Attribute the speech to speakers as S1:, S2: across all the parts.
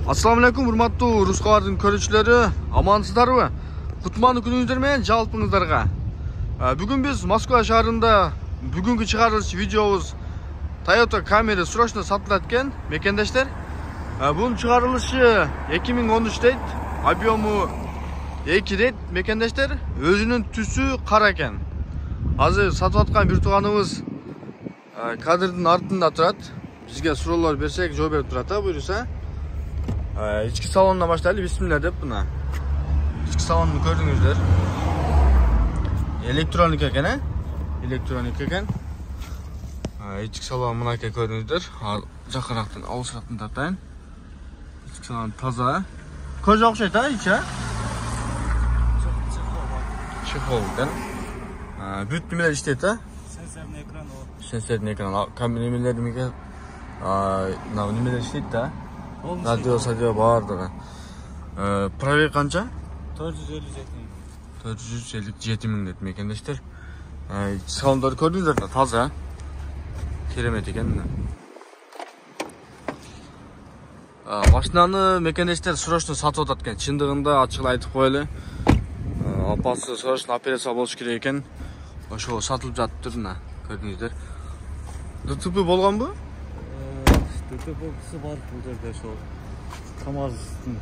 S1: Assalamu alaikum, hurmattуу Ruskavardын көрүүчүлөрү, амансыздарбы? Кутмандуу күнүңүздөр менен жалпыңыздарга. Бүгүн биз Москва шаарында бүгүнкү чыгарылыш видеобуз Toyota Camry срочно сатылат экен, мекендештер. Бунун чыгарылышы 2013 дейт, объему 2 дейт, мекендештер. Өзүнүн түсү кара экен. Азыр сатып аткан бир тууганыбыз кадрдын артында турат. Бизге суроолор берсек, жооп берип турат, буюрса. İçki salonuna başlayalım. Bismillah deyip buna. İçki salonunu gördüğünüzler. Elektronik eken he? Elektronik eken. İçki salonu buna gördüğünüzler. Jakıraktın, avusraktın tatayın. İçki salonu taza. Koca okşayt ha içi ha? Çıkol. Büyük nümeler işleyet ha?
S2: Senserli ekran o.
S1: Senserli ekran. Nümeler nümeler işleyet ha? Radyo bağırdı. Pravi kança? 457 min dedim mekendeshler. Salonları gördünüzler de taza. Keremet eken. Машинаны мекендештер срочно сатып атат экен. Чындыгында ачык айтып коелу. Апасы срочно операция болуш керек экен. Ошо сатылып жатыптыр мына. Көрдүңүздөр. ДТП болгонбу?
S2: ДТП'si var bu жерде şu Kamaz'ın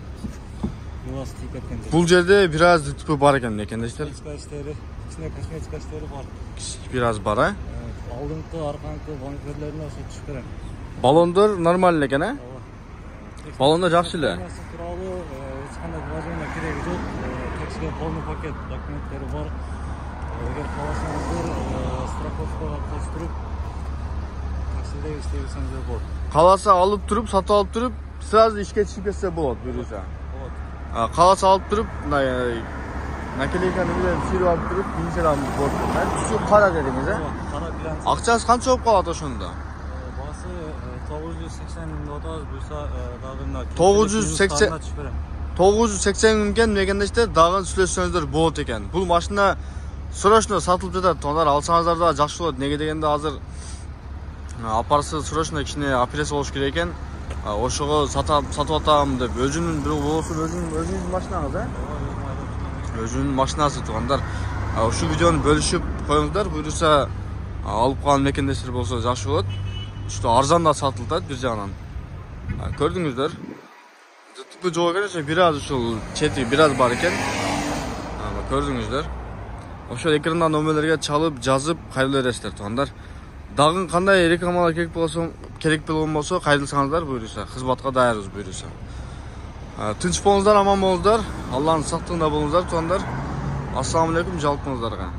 S2: yuvası etken.
S1: Bu жерде biraz ДТП бар экен мекендештер.
S2: İçine kosmetika işleri var.
S1: Biraz бар, ha?
S2: Алдыңкы, аркаңкы бамперlerine ошо түшүп берем.
S1: Балондор нормально экен, ha? Балондор жакшы эле.
S2: Тууралуу эч кандай вложение кереги жок. Таксиге полный пакет документтери бар. Эгер кааласаңыздар страховкага коштуруп таксиде иштебесеңиздер болот.
S1: Kalasa alıp durup, satı alıp durup, sırası işe çıkıp geçse bulut, buyursa. Kalasa alıp durup, nakeleyken sürü alıp durup, binsel alıp bulut. Şu kara dediniz, he?
S2: Kara bilanç.
S1: Akçası kança olup kaladı şunda?
S2: Bası 980 min otaz, buysa dağında
S1: 980 minken mekendeshler dağın süleşsöňüzдөр bulut eken. Bul maşina sroçno satılıp жатат, onlar alsaňızдар da жакшы болот. Неге дегенде азыр апарсы срочно кичине операция болуш керек экен. Ошого сатып атам деп өзүнүн бирөө болсун, өзүнүн машинаңыз, э? Өзүнүн машинасы туугандар. Ушул видеону бөлүшүп коюңуздар, буюрса алып калган мекендештер болсо жакшы болот. Ушто арзан да сатылат бир жагынан. Көрдүңүздөр. ДТП жок экен, бир аз ушул чети бир аз бар экен. Көрдүңүздөр. Ошол экрандан номерлерге чалып, жазып кайрылып бересиздер туугандар. Dağın qanday reklamlar керек болгон болсо кайрылсаңыздар буюрса, кызматка даярбыз буюрса. Тынч болуңуздар, аман болуңуздар. Алланын сактыгында болуңуздар туугандар. Ассаламу алейкум жалпыңыздарга.